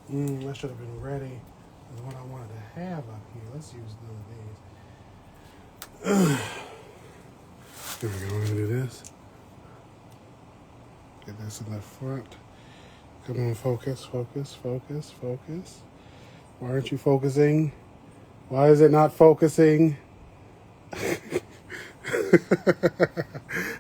That should have been ready. The one I wanted to have up here. Let's use none of these. Here we go. We're gonna do this. Get this in the front. Come on, focus, focus, focus, focus. Why aren't you focusing? Why is it not focusing?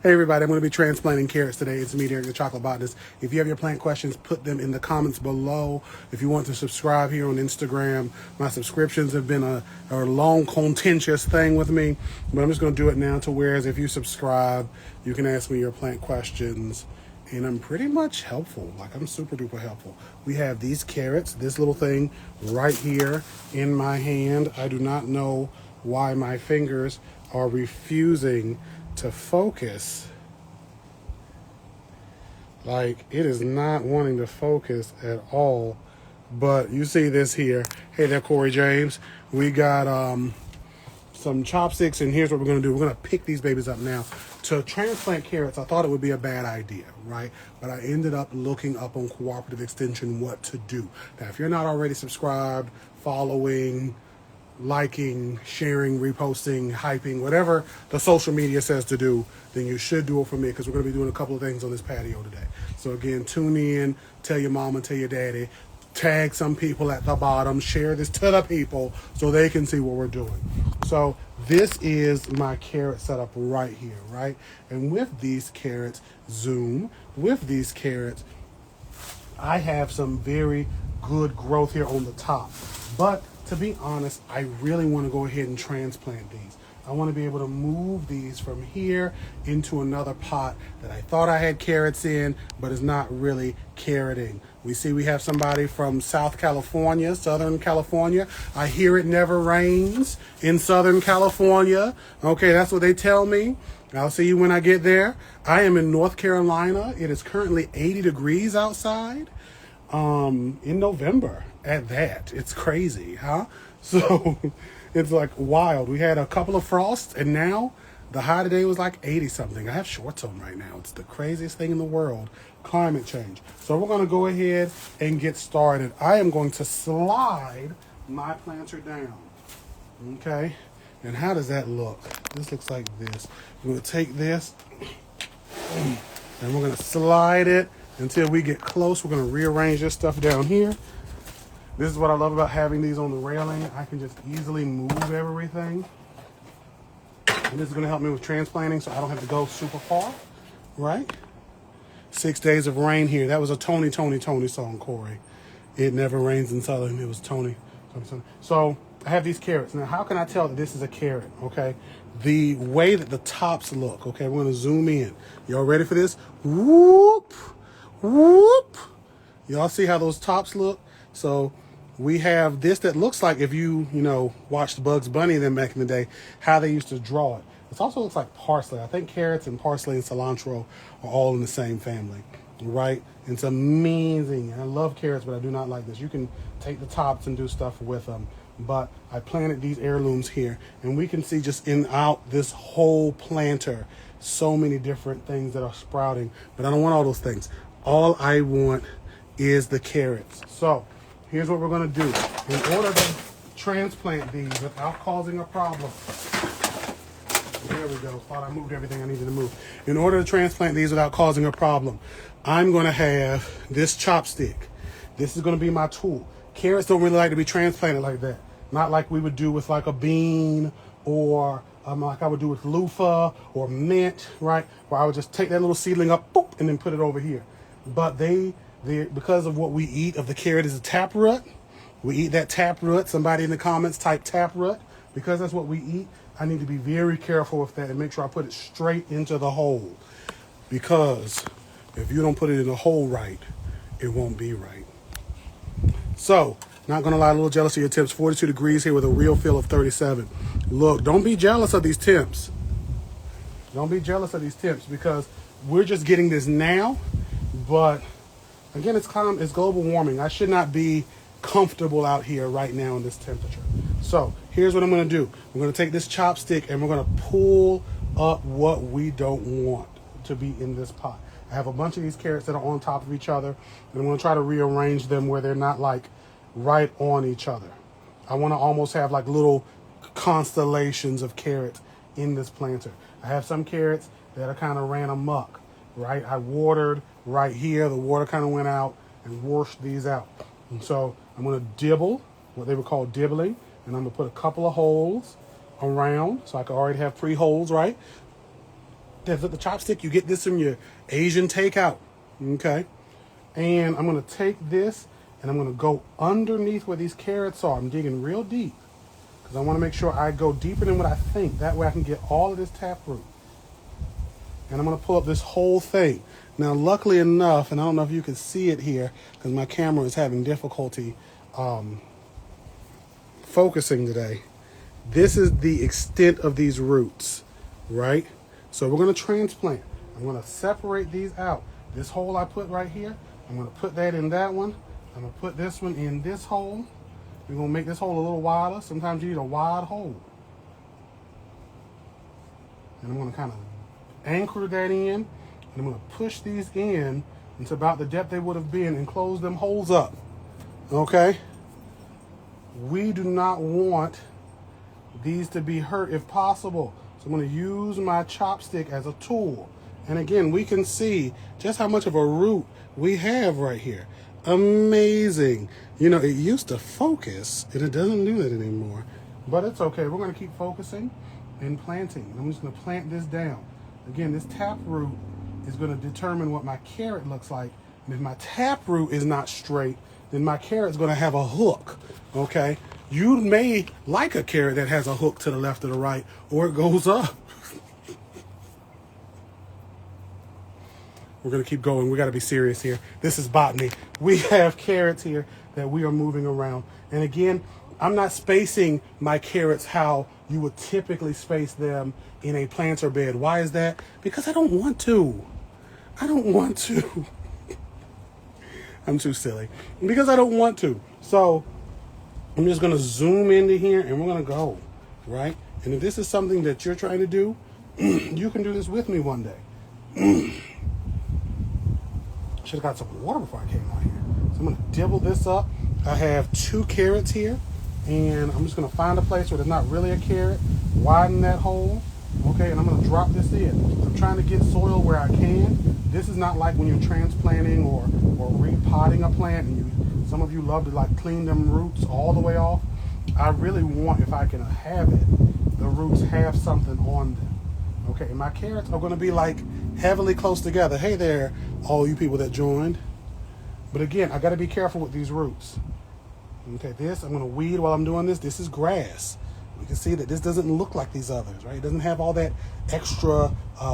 Hey everybody, I'm going to be transplanting carrots today. It's me, Derek the Chocolate Botanist. If you have your plant questions, put them in the comments below. If you want to subscribe here on Instagram, my subscriptions have been a long contentious thing with me, but I'm just going to do it now to whereas if you subscribe, you can ask me your plant questions. And I'm pretty much helpful. Like, I'm super duper helpful. We have these carrots, this little thing right here in my hand. I do not know why my fingers are refusing to focus. Like, it is not wanting to focus at all. But you see this here. Hey there, Corey James. We got some chopsticks, and here's what we're going to do. We're going to pick these babies up now. To transplant carrots, I thought it would be a bad idea, right? But I ended up looking up on Cooperative Extension what to do. Now, if you're not already subscribed, following, liking, sharing, reposting, hyping, whatever the social media says to do, then you should do it for me, because we're going to be doing a couple of things on this patio today. So again, tune in, tell your mama, tell your daddy, tag some people at the bottom, share this to the people so they can see what we're doing. So this is my carrot setup right here, right? And with these carrots, zoom, with these carrots, I have some very good growth here on the top. But to be honest, I really want to go ahead and transplant these. I want to be able to move these from here into another pot that I thought I had carrots in, but is not really carroting. We see we have somebody from Southern California. I hear it never rains in Southern California. Okay, that's what they tell me. I'll see you when I get there. I am in North Carolina. It is currently 80 degrees outside in November at that. It's crazy, huh? So it's like wild. We had a couple of frosts, and now the high today was like 80 something. I have shorts on right now. It's the craziest thing in the world, climate change. So we're going to go ahead and get started. I am going to slide my planter down. Okay. And how does that look? This looks like this. I'm going to take this and we're going to slide it until we get close. We're going to rearrange this stuff down here. This is what I love about having these on the railing. I can just easily move everything. And this is going to help me with transplanting so I don't have to go super far, right? 6 days of rain here. That was a Tony song, Corey. It never rains in Southern. It was Tony. So I have these carrots. Now, how can I tell that this is a carrot, okay? The way that the tops look, okay? We're going to zoom in. Y'all ready for this? Whoop, whoop. Y'all see how those tops look? So we have this that looks like, if you watched Bugs Bunny then back in the day, how they used to draw it. It also looks like parsley. I think carrots and parsley and cilantro are all in the same family, right? It's amazing. I love carrots, but I do not like this. You can take the tops and do stuff with them. But I planted these heirlooms here, and we can see just in out this whole planter, so many different things that are sprouting. But I don't want all those things. All I want is the carrots. So here's what we're going to do. In order to transplant these without causing a problem, there we go. Thought I moved everything I needed to move. In order to transplant these without causing a problem, I'm going to have this chopstick. This is going to be my tool. Carrots don't really like to be transplanted like that. Not like we would do with like a bean or like I would do with loofah or mint, right? Where I would just take that little seedling up, boop, and then put it over here. But because of what we eat of the carrot is a taproot. We eat that taproot. Somebody in the comments type taproot. Because that's what we eat, I need to be very careful with that and make sure I put it straight into the hole. Because if you don't put it in the hole right, it won't be right. So, not going to lie, a little jealous of your temps. 42 degrees here with a real feel of 37. Look, don't be jealous of these temps. Don't be jealous of these temps because we're just getting this now. But again, it's global warming. I should not be comfortable out here right now in this temperature. So here's what I'm going to do. I'm going to take this chopstick and we're going to pull up what we don't want to be in this pot. I have a bunch of these carrots that are on top of each other, and I'm going to try to rearrange them where they're not like right on each other. I want to almost have like little constellations of carrots in this planter. I have some carrots that are kind of ran amok, right? I watered right here. The water kind of went out and washed these out. And so I'm going to dibble, what they would call dibbling, and I'm going to put a couple of holes around, so I can already have pre-holes, right? That's with the chopstick. You get this from your Asian takeout, okay? And I'm going to take this and I'm going to go underneath where these carrots are. I'm digging real deep because I want to make sure I go deeper than what I think. That way I can get all of this taproot. And I'm going to pull up this whole thing. Now, luckily enough, and I don't know if you can see it here because my camera is having difficulty focusing today. This is the extent of these roots, right? So we're going to transplant. I'm going to separate these out. This hole I put right here, I'm going to put that in that one. I'm going to put this one in this hole. We're going to make this hole a little wider. Sometimes you need a wide hole. And I'm going to kind of anchor that in. And I'm going to push these in into about the depth they would have been and close them holes up. Okay? We do not want these to be hurt if possible. So I'm going to use my chopstick as a tool. And again, we can see just how much of a root we have right here. Amazing. You know, it used to focus and it doesn't do that anymore. But it's okay. We're going to keep focusing and planting. I'm just going to plant this down. Again, this taproot is going to determine what my carrot looks like. And if my taproot is not straight, then my carrot's going to have a hook. Okay? You may like a carrot that has a hook to the left or the right, or it goes up. We're going to keep going. We got to be serious here. This is botany. We have carrots here that we are moving around. And again, I'm not spacing my carrots how you would typically space them in a planter bed. Why is that? Because I don't want to. I don't want to. I'm too silly. Because I don't want to. So I'm just going to zoom into here and we're going to go, right? And if this is something that you're trying to do, you can do this with me one day. Should have got some water before I came out here. So I'm going to dibble this up. I have 2 carrots here, and I'm just going to find a place where there's not really a carrot, widen that hole, okay, and I'm going to drop this in. I'm trying to get soil where I can. This is not like when you're transplanting or repotting a plant, and some of you love to like clean them roots all the way off. I really want, if I can have it, the roots have something on them. Okay, and my carrots are going to be like heavily close together. Hey there, all you people that joined. But again, I got to be careful with these roots. Okay, this, I'm going to weed while I'm doing this. This is grass. We can see that this doesn't look like these others, right? It doesn't have all that extra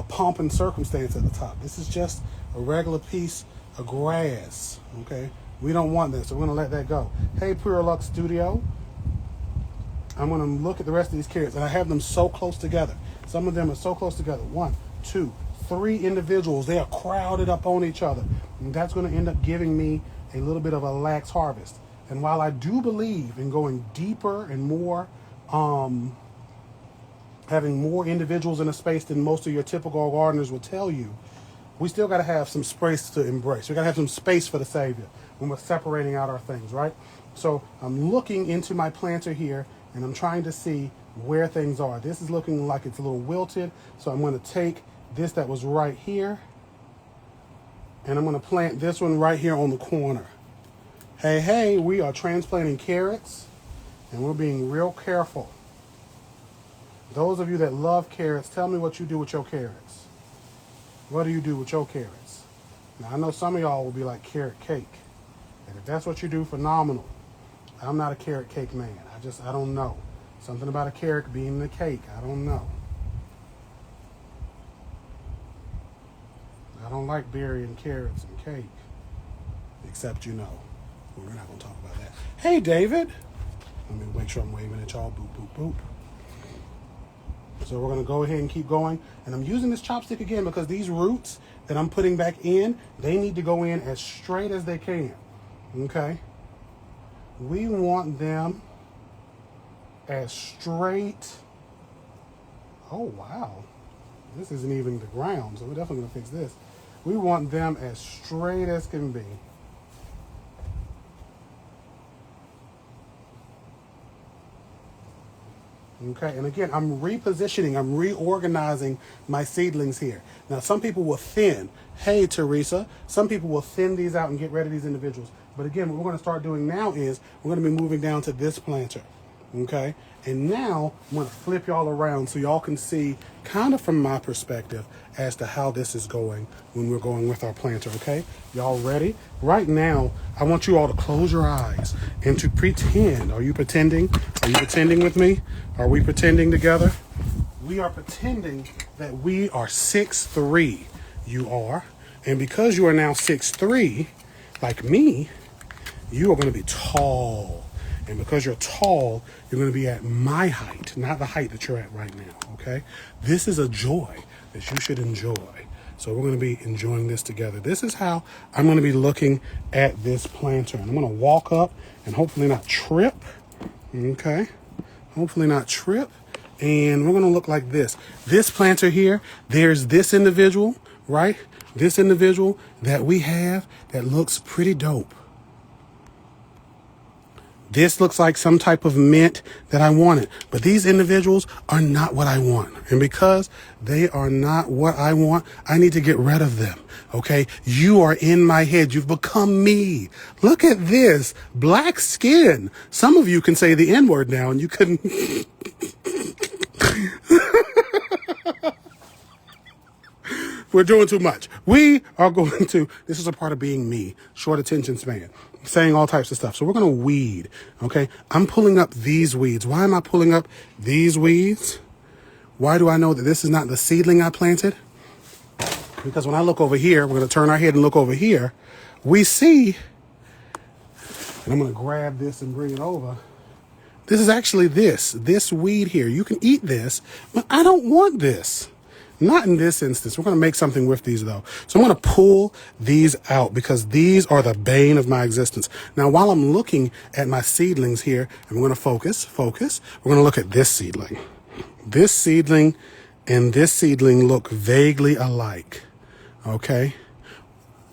pomp and circumstance at the top. This is just a regular piece of grass, okay? We don't want this, so we're going to let that go. Hey, Pure Luck Studio. I'm going to look at the rest of these carrots, and I have them so close together. Some of them are so close together. 1, 2, 3 individuals. They are crowded up on each other. And that's going to end up giving me a little bit of a lax harvest. And while I do believe in going deeper and more, having more individuals in a space than most of your typical gardeners will tell you, we still got to have some space to embrace. We got to have some space for the Savior when we're separating out our things, right? So I'm looking into my planter here, and I'm trying to see where things are. This is looking like it's a little wilted, so I'm going to take this that was right here, and I'm going to plant this one right here on the corner. Hey, we are transplanting carrots, and we're being real careful. Those of you that love carrots, tell me what you do with your carrots. What do you do with your carrots? Now, I know some of y'all will be like carrot cake, and if that's what you do, phenomenal. I'm not a carrot cake man. I don't know. Something about a carrot being the cake. I don't know. I don't like burying carrots and cake. Except, you know, we're not going to talk about that. Hey, David. Let me make sure I'm waving at y'all. Boop, boop, boop. So we're going to go ahead and keep going. And I'm using this chopstick again because these roots that I'm putting back in, they need to go in as straight as they can. Okay? We want them as straight. Oh, wow. This isn't even the ground, so we're definitely going to fix this. We want them as straight as can be. Okay, and again, I'm repositioning, I'm reorganizing my seedlings here. Now, some people will thin. Hey, Teresa, some people will thin these out and get rid of these individuals. But again, what we're going to start doing now is we're going to be moving down to this planter. Okay, and now I'm going to flip y'all around so y'all can see kind of from my perspective as to how this is going when we're going with our planter. Okay, y'all ready? Right now, I want you all to close your eyes and to pretend. Are you pretending? Are you pretending with me? Are we pretending together? We are pretending that we are 6'3". You are. And because you are now 6'3", like me, you are going to be tall. And because you're tall, you're going to be at my height, not the height that you're at right now, okay? This is a joy that you should enjoy. So we're going to be enjoying this together. This is how I'm going to be looking at this planter. And I'm going to walk up and hopefully not trip, okay? Hopefully not trip. And we're going to look like this. This planter here, there's this individual, right? This individual that we have that looks pretty dope. This looks like some type of mint that I wanted, but these individuals are not what I want. And because they are not what I want, I need to get rid of them. Okay. You are in my head. You've become me. Look at this black skin. Some of you can say the N-word now and you couldn't. We're doing too much. We are going to, this is a part of being me, short attention span, saying all types of stuff. So we're going to weed, okay? I'm pulling up these weeds. Why am I pulling up these weeds? Why do I know that this is not the seedling I planted? Because when I look over here, we're going to turn our head and look over here, we see, and I'm going to grab this and bring it over. This is actually this weed here. You can eat this, but I don't want this. Not in this instance. We're going to make something with these, though. So I'm going to pull these out because these are the bane of my existence. Now, while I'm looking at my seedlings here, I'm going to focus. We're going to look at this seedling. This seedling and this seedling look vaguely alike. Okay?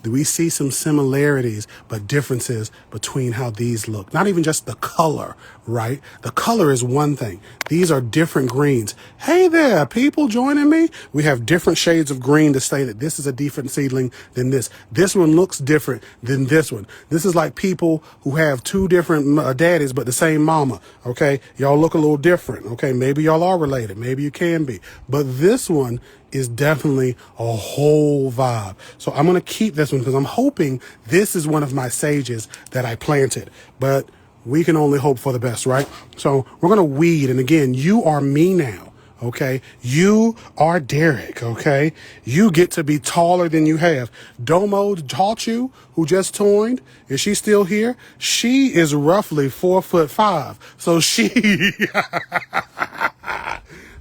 We see some similarities, but differences between how these look. Not even just the color, right? The color is one thing. These are different greens. Hey there, people joining me. We have different shades of green to say that this is a different seedling than this. This one looks different than this one. This is like people who have two different daddies, but the same mama. Okay. Y'all look a little different. Okay. Maybe y'all are related. Maybe you can be, but this one is definitely a whole vibe. So I'm going to keep this one because I'm hoping this is one of my sages that I planted, but we can only hope for the best, right? So we're going to weed. And again, you are me now. Okay. You are Derek. Okay. You get to be taller than you have. Domo taught you, who just joined. Is she still here? She is roughly 4'5". So she,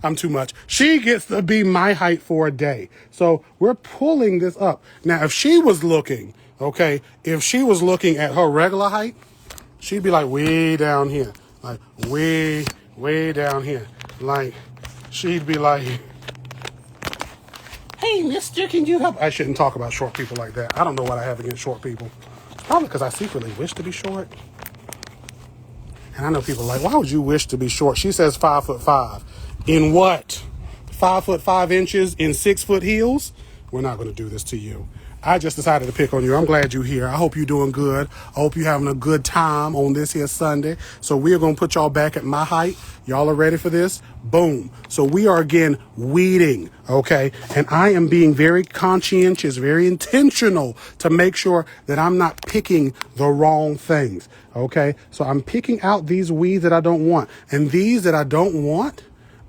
I'm too much. She gets to be my height for a day. So we're pulling this up. Now, if she was looking, okay, if she was looking at her regular height, she'd be like way down here, like way down here. Like she'd be like, hey, mister, can you help? I shouldn't talk about short people like that. I don't know what I have against short people. Probably because I secretly wish to be short. And I know people are like, why would you wish to be short? She says 5'5". In what? 5'5" in 6 foot heels? We're not going to do this to you. I just decided to pick on you. I'm glad you're here. I hope you're doing good. I hope you're having a good time on this here Sunday. So we are going to put y'all back at my height. Y'all are ready for this? Boom. So we are again weeding. Okay. And I am being very conscientious, very intentional to make sure that I'm not picking the wrong things. Okay. So I'm picking out these weeds that I don't want. And these that I don't want,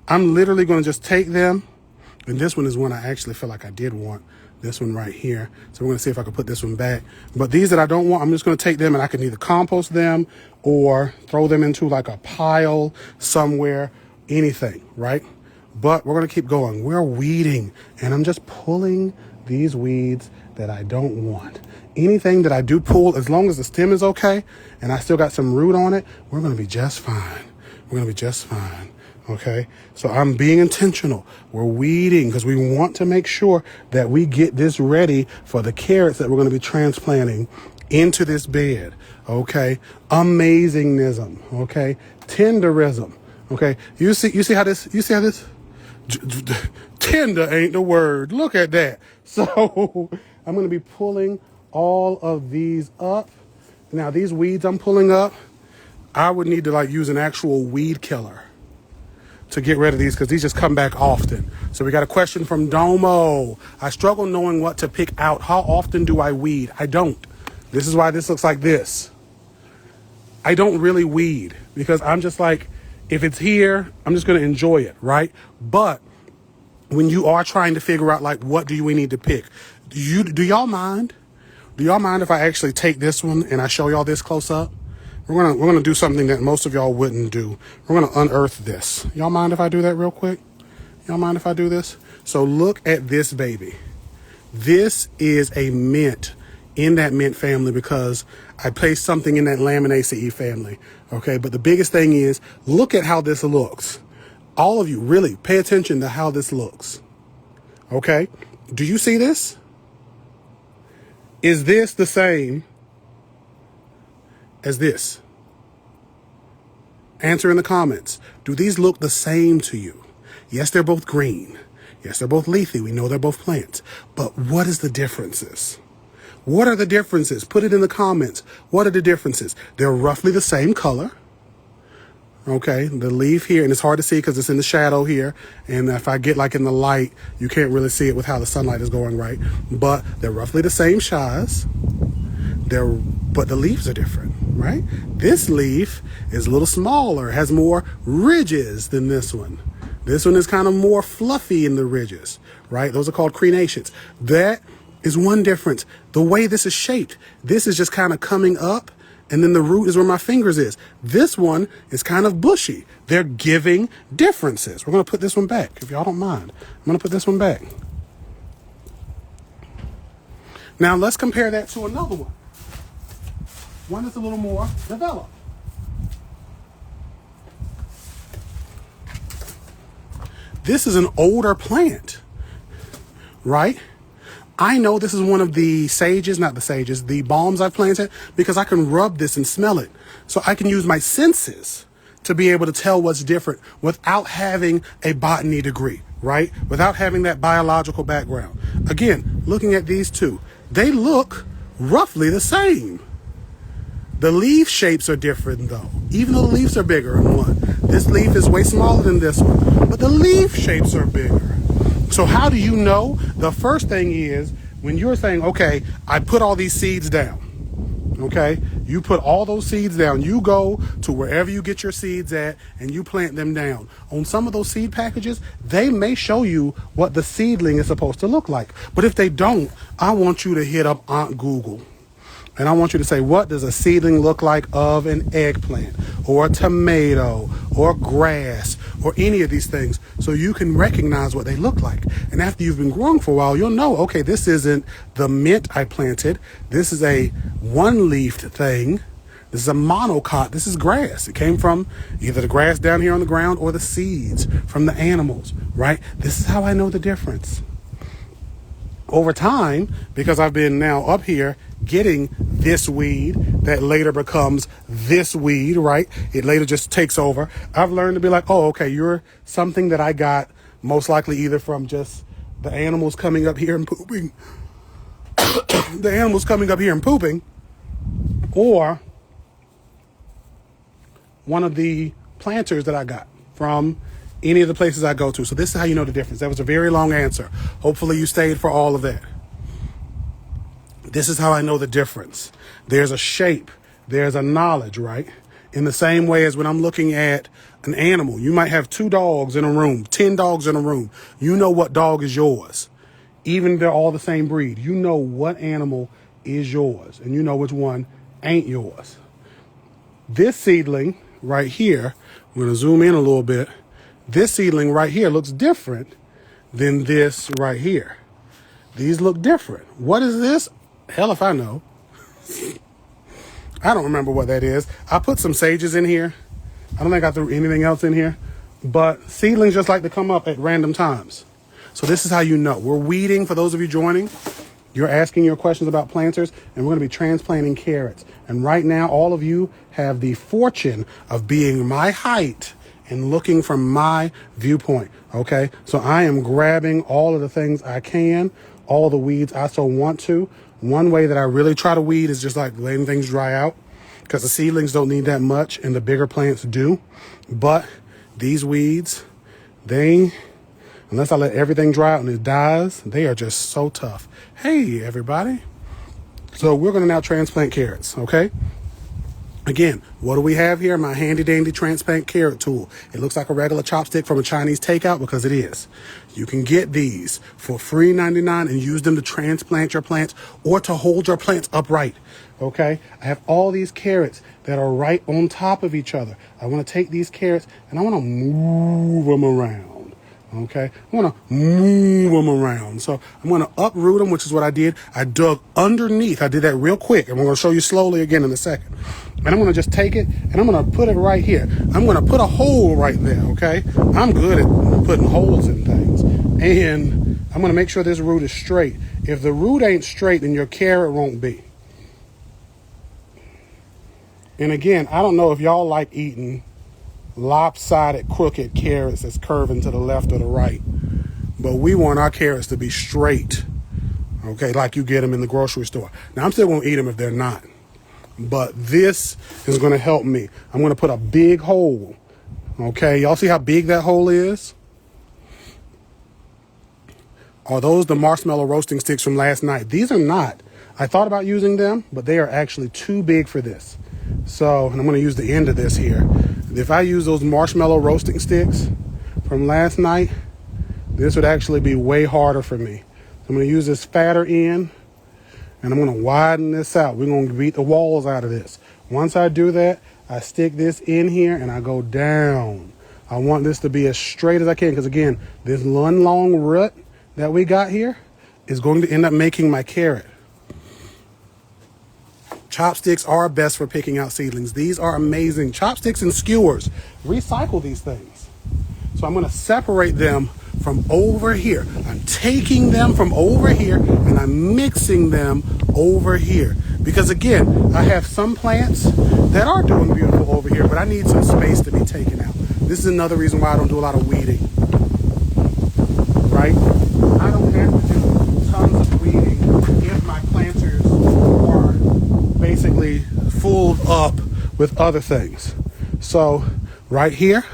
I'm literally going to just take them. And this one is one I actually feel like I did want. This one right here. So we're going to see if I can put this one back. But these that I don't want, I'm just going to take them and I can either compost them or throw them into like a pile somewhere, anything, right? But we're going to keep going. We're weeding and I'm just pulling these weeds that I don't want. Anything that I do pull, as long as the stem is okay and I still got some root on it, we're going to be just fine. We're going to be just fine. Okay, so I'm being intentional. We're weeding because we want to make sure that we get this ready for the carrots that we're going to be transplanting into this bed. Okay, amazingism. Okay, tenderism. Okay, you see how this, tender ain't the word. Look at that. So I'm going to be pulling all of these up. Now these weeds I'm pulling up, I would need to like use an actual weed killer to get rid of these because these just come back often. So we got a question from Domo. I struggle knowing what to pick out. How often do I weed? I don't. This is why this looks like this. I don't really weed because I'm just like, if it's here, I'm just going to enjoy it, right? But when you are trying to figure out like what do we need to pick, do y'all mind? Do y'all mind if I actually take this one and I show y'all this close up? We're gonna do something that most of y'all wouldn't do. We're gonna unearth this. Y'all mind if I do that real quick? Y'all mind if I do this? So look at this baby. This is a mint in that mint family because I placed something in that Laminaceae family. Okay, but the biggest thing is look at how this looks. All of you really pay attention to how this looks. Okay, do you see this? Is this the same as this? Answer in the comments. Do these look the same to you? Yes, they're both green. Yes, they're both leafy. We know they're both plants. But what is the differences? What are the differences? Put it in the comments. What are the differences? They're roughly the same color. Okay, the leaf here, and it's hard to see because it's in the shadow here. And if I get like in the light, you can't really see it with how the sunlight is going, right? But they're roughly the same size. But the leaves are different, right? This leaf is a little smaller, has more ridges than this one. This one is kind of more fluffy in the ridges, right? Those are called crenations. That is one difference. The way this is shaped, this is just kind of coming up, and then the root is where my fingers is. This one is kind of bushy. They're giving differences. We're going to put this one back, if y'all don't mind. I'm going to put this one back. Now let's compare that to another one. One that's a little more developed. This is an older plant, right? I know this is one of the the balms I've planted because I can rub this and smell it. So I can use my senses to be able to tell what's different without having a botany degree, right? Without having that biological background. Again, looking at these two, they look roughly the same. The leaf shapes are different though, even though the leaves are bigger in one. This leaf is way smaller than this one, but the leaf shapes are bigger. So how do you know? The first thing is when you're saying, okay, I put all these seeds down, okay? You put all those seeds down. You go to wherever you get your seeds at and you plant them down. On some of those seed packages, they may show you what the seedling is supposed to look like. But if they don't, I want you to hit up Aunt Google. And I want you to say, what does a seedling look like of an eggplant or a tomato or grass or any of these things so you can recognize what they look like. And after you've been growing for a while, you'll know, okay, this isn't the mint I planted. This is a one-leafed thing. This is a monocot. This is grass. It came from either the grass down here on the ground or the seeds from the animals, right? This is how I know the difference. Over time, because I've been now up here getting this weed that later becomes this weed, right? It later just takes over. I've learned to be like, oh, okay, you're something that I got most likely either from just the animals coming up here and pooping, the animals coming up here and pooping, or one of the planters that I got from any of the places I go to. So this is how you know the difference. That was a very long answer. Hopefully you stayed for all of that. This is how I know the difference. There's a shape. There's a knowledge, right? In the same way as when I'm looking at an animal, you might have 2 dogs in a room, 10 dogs in a room. You know what dog is yours. Even if they're all the same breed, you know what animal is yours and you know which one ain't yours. This seedling right here, we're going to zoom in a little bit. This seedling right here looks different than this right here. These look different. What is this? Hell if I know. I don't remember what that is. I put some sages in here. I don't think I threw anything else in here. But seedlings just like to come up at random times. So this is how you know. We're weeding, for those of you joining. You're asking your questions about planters, and we're going to be transplanting carrots. And right now, all of you have the fortune of being my height and looking from my viewpoint, okay? So I am grabbing all of the things I can, all the weeds I so want to. One way that I really try to weed is just like letting things dry out, because the seedlings don't need that much and the bigger plants do. But these weeds, unless I let everything dry out and it dies, they are just so tough. Hey, everybody. So we're going to now transplant carrots, okay? Again, what do we have here? My handy dandy transplant carrot tool. It looks like a regular chopstick from a Chinese takeout, because it is. You can get these for free $3.99 and use them to transplant your plants or to hold your plants upright. Okay, I have all these carrots that are right on top of each other. I want to take these carrots and I want to move them around. Okay, I want to move them around. So I'm going to uproot them, which is what I did. I dug underneath. I did that real quick, and we're going to show you slowly again in a second. And I'm going to just take it and I'm going to put it right here. I'm going to put a hole right there. Okay, I'm good at putting holes in things, and I'm going to make sure this root is straight. If the root ain't straight, then your carrot won't be. And again, I don't know if y'all like eating lopsided, crooked carrots that's curving to the left or the right, but we want our carrots to be straight, okay, like you get them in the grocery store. Now, I'm still going to eat them if they're not, but this is going to help me. I'm going to put a big hole, okay? Y'all see how big that hole is? Are those the marshmallow roasting sticks from last night? These are not. I thought about using them, but they are actually too big for this. So, and I'm going to use the end of this here. If I use those marshmallow roasting sticks from last night, this would actually be way harder for me. I'm going to use this fatter end, and I'm going to widen this out. We're going to beat the walls out of this. Once I do that, I stick this in here and I go down. I want this to be as straight as I can, because again, this one long root that we got here is going to end up making my carrot. Chopsticks are best for picking out seedlings. These are amazing. Chopsticks and skewers. Recycle these things. So I'm going to separate them from over here. I'm taking them from over here and I'm mixing them over here. Because again, I have some plants that are doing beautiful over here, but I need some space to be taken out. This is another reason why I don't do a lot of weeding. Right? I don't have to do tons of weeding if my planters are basically full up with other things. So right here,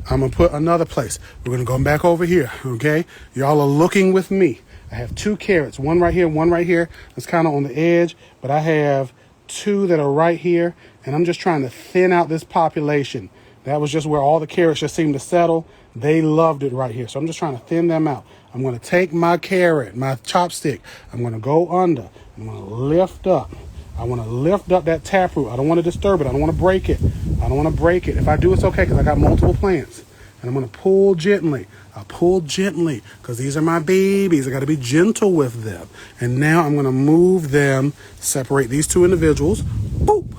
I'm gonna put another place. We're gonna go back over here, okay? Y'all are looking with me. I have two carrots, one right here, one right here. It's kind of on the edge, but I have two that are right here, and I'm just trying to thin out this population. That was just where all the carrots just seemed to settle. They loved it right here, so I'm just trying to thin them out. I'm gonna take my carrot, my chopstick, I'm gonna go under, I'm gonna lift up. I want to lift up that taproot. I don't want to disturb it. I don't want to break it. I don't want to break it. If I do, it's okay, because I got multiple plants. And I'm going to pull gently. I pull gently because these are my babies. I got to be gentle with them. And now I'm going to move them, separate these two individuals. Boop.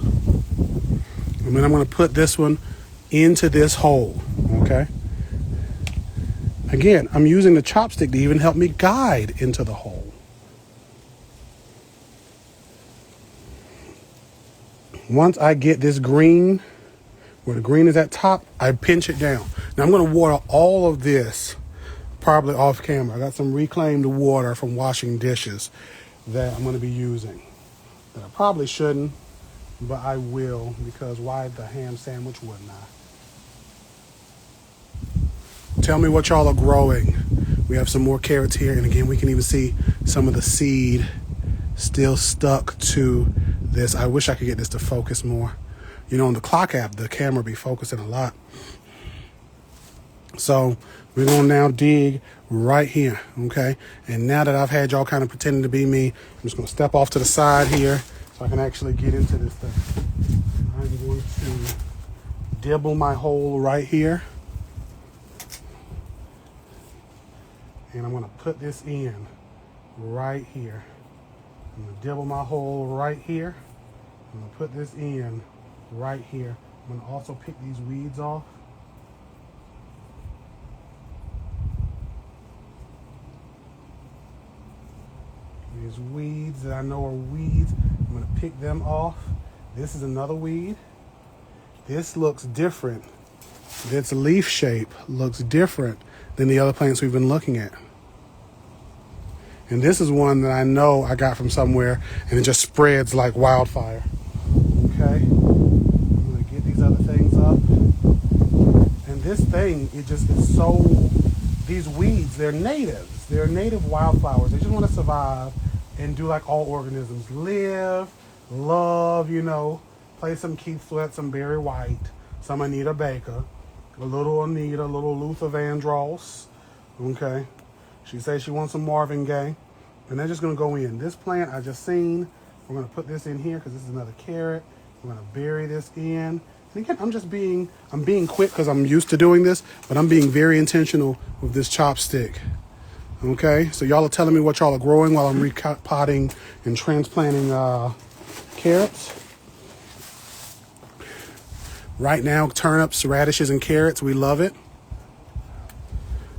And then I'm going to put this one into this hole. Okay. Again, I'm using the chopstick to even help me guide into the hole. Once I get this green, where the green is at top, I pinch it down. Now I'm going to water all of this, probably off camera. I got some reclaimed water from washing dishes that I'm going to be using. That I probably shouldn't, but I will, because why the ham sandwich wouldn't I? Tell me what y'all are growing. We have some more carrots here, and again, we can even see some of the seed still stuck to this. I wish I could get this to focus more. You know, on the clock app, the camera be focusing a lot. So we're going to now dig right here, okay? And now that I've had y'all kind of pretending to be me, I'm just going to step off to the side here so I can actually get into this thing. I'm going to dibble my hole right here. And I'm going to put this in right here. I'm going to dibble my hole right here. I'm going to put this in right here. I'm going to also pick these weeds off. These weeds that I know are weeds, I'm going to pick them off. This is another weed. This looks different. Its leaf shape looks different than the other plants we've been looking at. And this is one that I know I got from somewhere, and it just spreads like wildfire. Okay, I'm going to get these other things up. And this thing, it just is so, these weeds, they're natives. They're native wildflowers. They just want to survive and do like all organisms. Live, love, you know, play some Keith Sweat, some Barry White, some Anita Baker, a little Anita, a little Luther Vandross. Okay. She says she wants some Marvin Gaye. And they're just going to go in. This plant I just seen. We're going to put this in here because this is another carrot. We're going to bury this in. And again, I'm being quick because I'm used to doing this, but I'm being very intentional with this chopstick. Okay, so y'all are telling me what y'all are growing while I'm repotting and transplanting carrots. Right now, turnips, radishes, and carrots, we love it.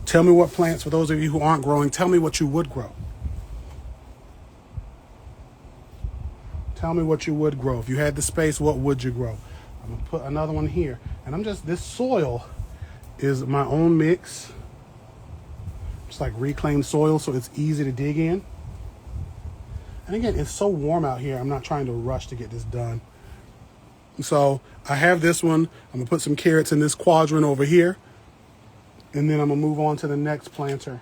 Tell me what plants, for those of you who aren't growing, tell me what you would grow. Tell me what you would grow. If you had the space, what would you grow? I'm gonna put another one here. And this soil is my own mix. It's like reclaimed soil, so it's easy to dig in. And again, it's so warm out here, I'm not trying to rush to get this done. So I have this one. I'm gonna put some carrots in this quadrant over here. And then I'm gonna move on to the next planter.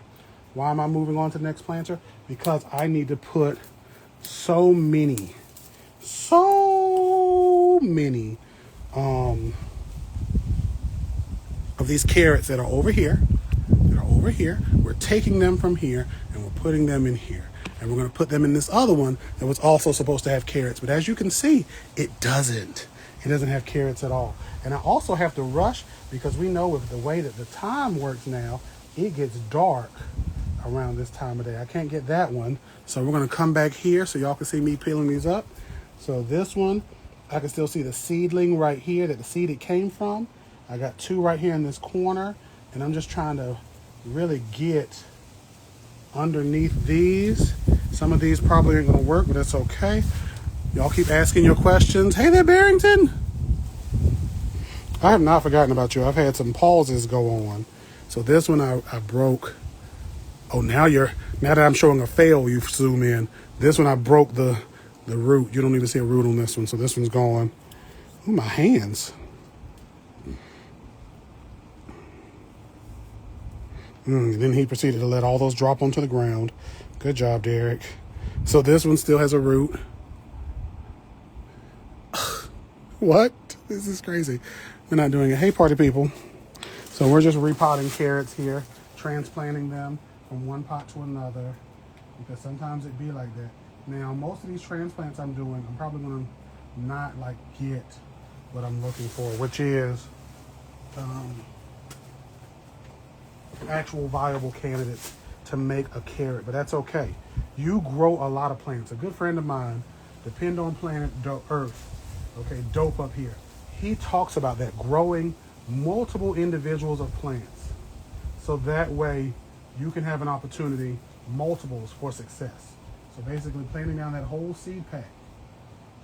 Why am I moving on to the next planter? Because I need to put so many of these carrots that are over here. We're taking them from here and we're putting them in here. And we're going to put them in this other one that was also supposed to have carrots. But as you can see, it doesn't. It doesn't have carrots at all. And I also have to rush because we know with the way that the time works now, it gets dark around this time of day. I can't get that one. So we're going to come back here so y'all can see me peeling these up. So this one, I can still see the seedling right here, that the seed it came from. I got two right here in this corner, and I'm just trying to really get underneath these. Some of these probably ain't gonna work, but that's okay. Y'all keep asking your questions. Hey there, Barrington. I have not forgotten about you. I've had some pauses go on. So this one I broke. Oh, now that I'm showing a fail, you zoom in. This one I broke the root. You don't even see a root on this one, so this one's gone. Ooh, my hands. Then he proceeded to let all those drop onto the ground. Good job, Derek. So this one still has a root. What? This is crazy. We're not doing it. Hey, party people. So we're just repotting carrots here, transplanting them from one pot to another, because sometimes it be like that. Now, most of these transplants I'm doing, I'm probably going to not like get what I'm looking for, which is actual viable candidates to make a carrot, but that's okay. You grow a lot of plants. A good friend of mine, Depend on Planet Earth, okay, Dope up here, he talks about that, growing multiple individuals of plants. So that way you can have an opportunity, multiples for success. So basically planting down that whole seed pack.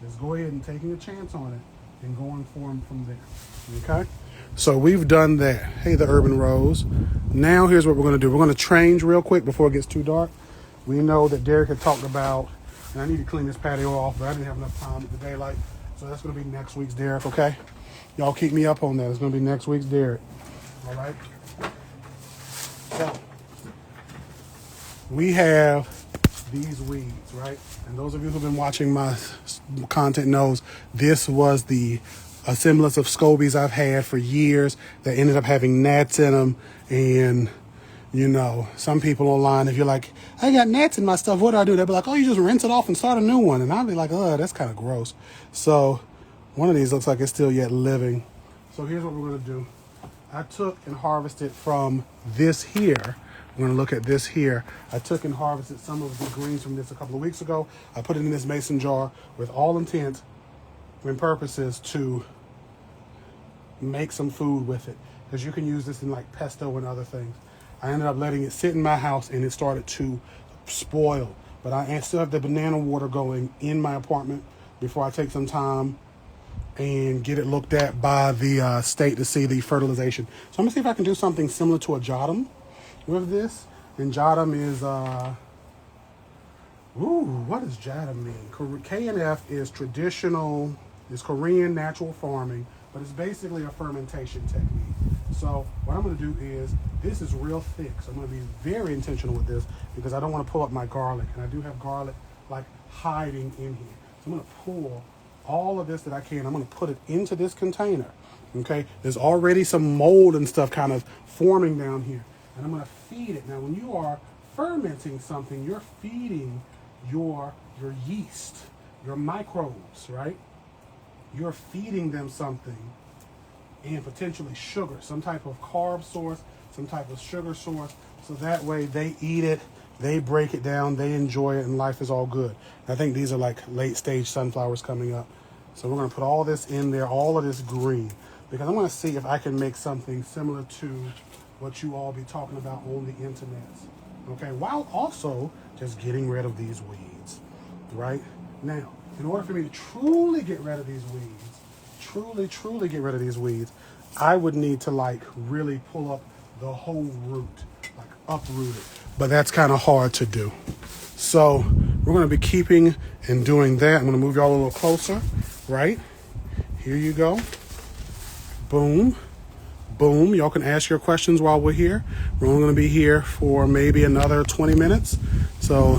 Just go ahead and taking a chance on it and going for them from there, okay? So we've done that. Hey, the Urban Rose. Now here's what we're going to do. We're going to change real quick before it gets too dark. We know that Derek had talked about, and I need to clean this patio off, but I didn't have enough time with the daylight. So that's going to be next week's Derek, okay? Y'all keep me up on that. It's going to be next week's Derek. All right? So we have these weeds, right? And those of you who've been watching my content knows this was the a semblance of scobies I've had for years that ended up having gnats in them. And, you know, some people online, if you're like, I got gnats in my stuff, what do I do? They'll be like, oh, you just rinse it off and start a new one. And I'll be like, oh, that's kind of gross. So one of these looks like it's still yet living. So here's what we're going to do. I took and harvested from this here. We're going to look at this here. I took and harvested some of the greens from this a couple of weeks ago. I put it in this mason jar with all intent and purposes to make some food with it, because you can use this in like pesto and other things. I ended up letting it sit in my house and it started to spoil. but I still have the banana water going in my apartment before I take some time and get it looked at by the state to see the fertilization. So I'm gonna see if I can do something similar to a Jotum with this. And Jotum is, what does Jotum mean? K&F is traditional, is Korean natural farming, but it's basically a fermentation technique. So what I'm gonna do is, this is real thick, so I'm gonna be very intentional with this because I don't wanna pull up my garlic, and I do have garlic like hiding in here. So I'm gonna pull all of this that I can. I'm going to put it into this container. Okay, there's already some mold and stuff kind of forming down here, and I'm going to feed it. Now, when you are fermenting something, you're feeding your yeast, your microbes, right? You're feeding them something, and potentially sugar, some type of carb source, some type of sugar source, so that way they eat it, they break it down, they enjoy it, and life is all good. I think these are like late stage sunflowers coming up. So we're gonna put all this in there, all of this green, because I wanna see if I can make something similar to what you all be talking about on the internet. Okay, while also just getting rid of these weeds, right? Now, in order for me to truly get rid of these weeds, truly get rid of these weeds, I would need to like really pull up the whole root, like uproot it. But that's kind of hard to do. So we're going to be keeping and doing that. I'm going to move y'all a little closer, right? Here you go. Boom. Boom. Y'all can ask your questions while we're here. We're only going to be here for maybe another 20 minutes. So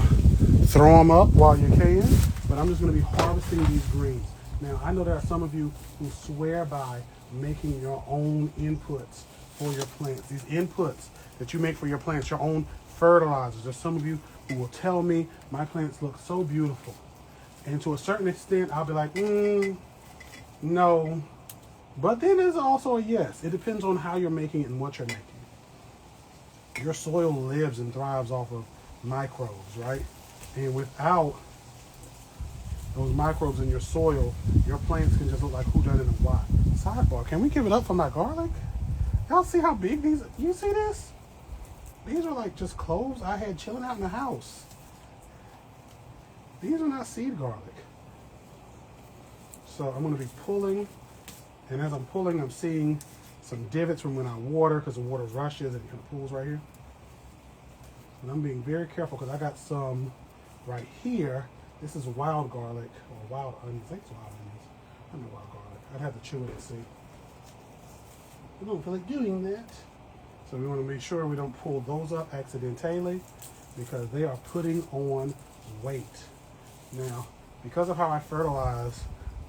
throw them up while you can. But I'm just going to be harvesting these greens. Now, I know there are some of you who swear by making your own inputs for your plants. These inputs that you make for your plants, your own fertilizers. There's some of you who will tell me my plants look so beautiful. And to a certain extent, I'll be like, no. But then there's also a yes. It depends on how you're making it and what you're making. Your soil lives and thrives off of microbes, right? And without those microbes in your soil, your plants can just look like whodunit and what. Sidebar, can we give it up for my garlic? Y'all see how big these, you see this? These are like just cloves I had chilling out in the house. These are not seed garlic. So I'm going to be pulling, and as I'm pulling, I'm seeing some divots from when I water, because the water rushes and it kind of pools right here. And I'm being very careful because I got some right here. This is wild garlic, or wild onions. I think it's wild onions. I know wild garlic. I'd have to chew it and see. I don't feel like doing that. So we want to make sure we don't pull those up accidentally because they are putting on weight. Now, because of how I fertilize,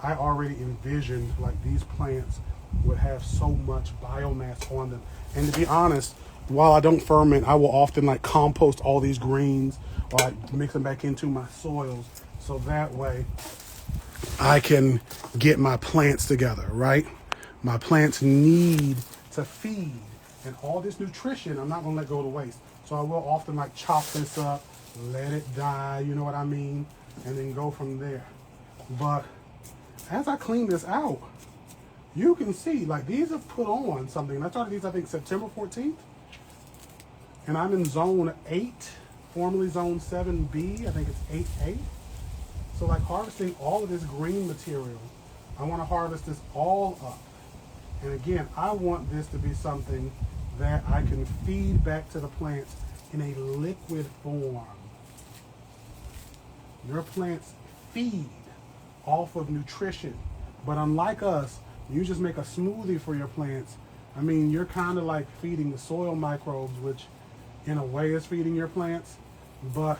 I already envisioned like these plants would have so much biomass on them. And to be honest, while I don't ferment, I will often like compost all these greens or like mix them back into my soils so that way I can get my plants together, right? My plants need to feed, and all this nutrition, I'm not gonna let go to waste. So I will often like chop this up, let it die, you know what I mean? And then go from there. But as I clean this out, you can see like these have put on something. I started these, I think, September 14th. And I'm in zone 8, formerly zone 7B. I think it's 8A. So like harvesting all of this green material, I want to harvest this all up. And again, I want this to be something that I can feed back to the plants in a liquid form. Your plants feed off of nutrition. But unlike us, you just make a smoothie for your plants. I mean, you're kind of like feeding the soil microbes, which in a way is feeding your plants. But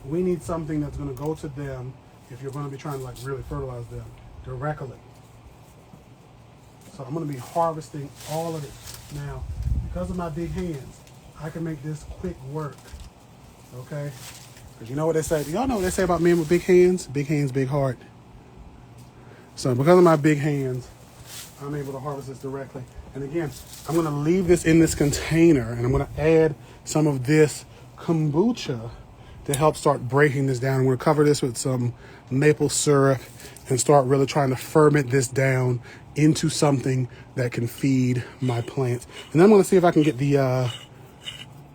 we need something that's going to go to them if you're going to be trying to like really fertilize them directly. So I'm going to be harvesting all of it. Now, because of my big hands, I can make this quick work. Okay? Because you know what they say? Y'all know what they say about men with big hands? Big hands, big heart. So because of my big hands, I'm able to harvest this directly. And again, I'm going to leave this in this container, and I'm going to add some of this kombucha to help start breaking this down. I'm going to cover this with some maple syrup and start really trying to ferment this down into something that can feed my plants. And then I'm going to see if I can get the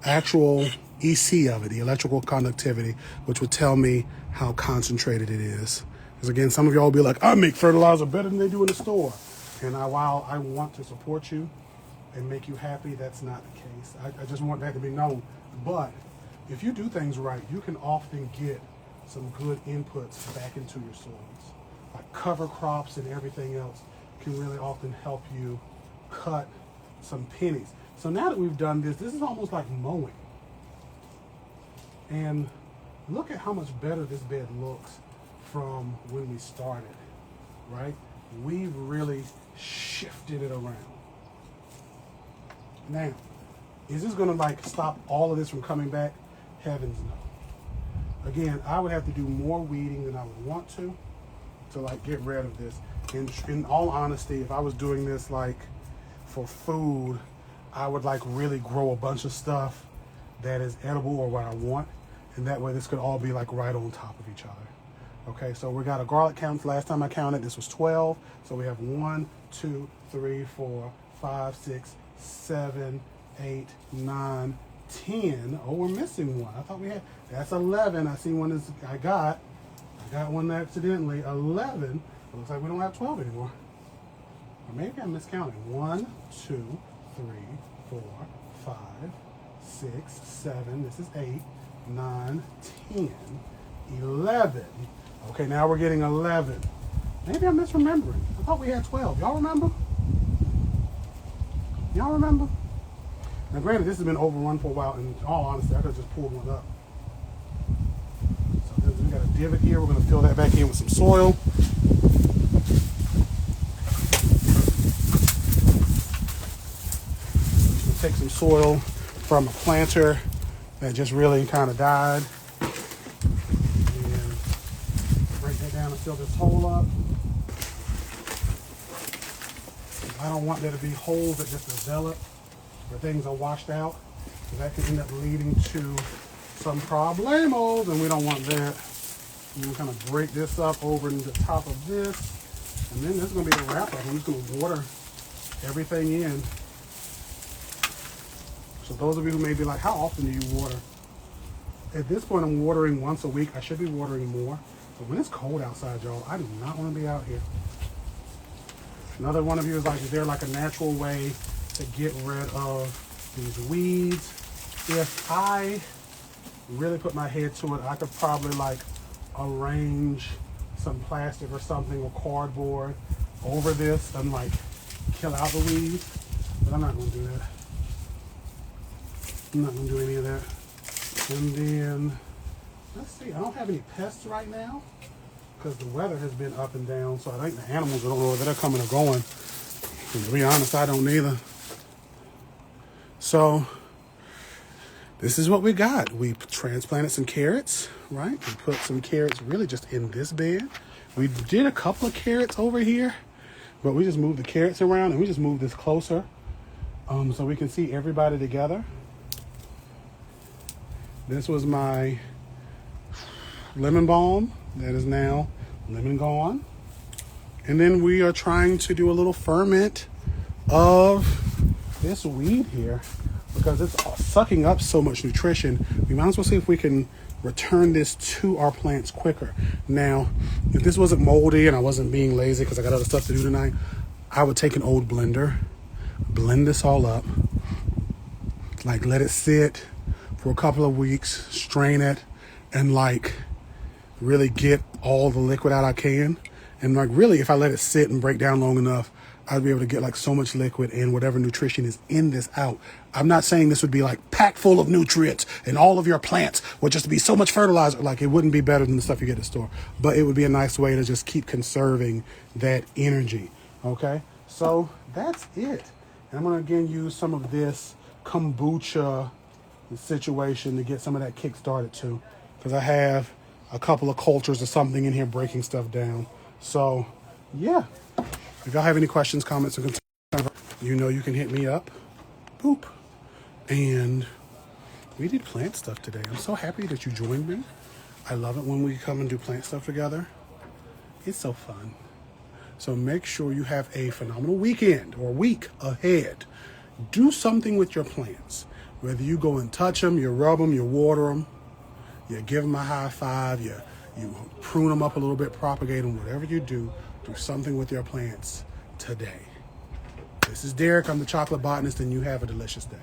actual EC of it, the electrical conductivity, which would tell me how concentrated it is. Because again, some of y'all will be like, I make fertilizer better than they do in the store. And while I want to support you and make you happy, that's not the case. I just want that to be known. But if you do things right, you can often get some good inputs back into your soils. Like cover crops and everything else can really often help you cut some pennies. So now that we've done this, this is almost like mowing. And look at how much better this bed looks from when we started, right? We've really shifted it around. Now, is this gonna like stop all of this from coming back? Heavens no. Again, I would have to do more weeding than I would want to like get rid of this. And in all honesty, if I was doing this like for food, I would like really grow a bunch of stuff that is edible or what I want. And that way this could all be like right on top of each other. Okay, so we got a garlic count. Last time I counted, this was 12. So we have 1, 2, 3, 4, 5, 6, 7, 8, 9, 10. Oh, we're missing one. I thought we had, that's 11. I see one is, I got one accidentally. 11. It looks like we don't have 12 anymore. Or maybe I'm miscounting. 1, 2, 3, 4, 5, 6, 7. This is 8, 9, 10, 11. Okay, now we're getting 11. Maybe I'm misremembering. I thought we had 12. Y'all remember? Y'all remember? Now, granted, this has been overrun for a while, and in all honesty, I could have just pulled one up. So we got a divot here. We're going to fill that back in with some soil. We'll take some soil from a planter that just really kind of died. And break that down and fill this hole up. I don't want there to be holes that just develop where things are washed out. So that can end up leading to some problemos, and we don't want that. I'm going to kind of break this up over the top of this. And then this is going to be the wrap up. I'm just going to water everything in. So those of you who may be like, how often do you water? At this point, I'm watering once a week. I should be watering more. But when it's cold outside, y'all, I do not want to be out here. Another one of you is like, is there like a natural way to get rid of these weeds? If I really put my head to it, I could probably like arrange some plastic or something or cardboard over this and like kill out the weeds. But I'm not going to do that. I'm not going to do any of that. And then, let's see, I don't have any pests right now because the weather has been up and down. So I think the animals, I don't know whether they're coming or going. And to be honest, I don't either. So this is what we got. We transplanted some carrots, right? We put some carrots really just in this bed. We did a couple of carrots over here, but we just moved the carrots around and we just moved this closer so we can see everybody together. This was my lemon balm that is now lemon gone. And then we are trying to do a little ferment of this weed here because it's sucking up so much nutrition. We might as well see if we can return this to our plants quicker. Now, if this wasn't moldy and I wasn't being lazy because I got other stuff to do tonight, I would take an old blender, blend this all up, like let it sit for a couple of weeks, strain it, and like really get all the liquid out I can. And like really, if I let it sit and break down long enough, I'd be able to get like so much liquid and whatever nutrition is in this out. I'm not saying this would be like packed full of nutrients and all of your plants would just be so much fertilizer. Like it wouldn't be better than the stuff you get at the store, but it would be a nice way to just keep conserving that energy. Okay, so that's it. And I'm gonna again use some of this kombucha situation to get some of that kick started too, because I have a couple of cultures or something in here breaking stuff down. So yeah, if y'all have any questions, comments, or concerns, you know you can hit me up. Boop. And we did plant stuff today. I'm so happy that you joined me. I love it when we come and do plant stuff together. It's so fun. So make sure you have a phenomenal weekend or week ahead. Do something with your plants. Whether you go and touch them, you rub them, you water them, you give them a high five, you prune them up a little bit, propagate them, whatever you do something with your plants today. This is Derek. I'm the chocolate botanist, and you have a delicious day.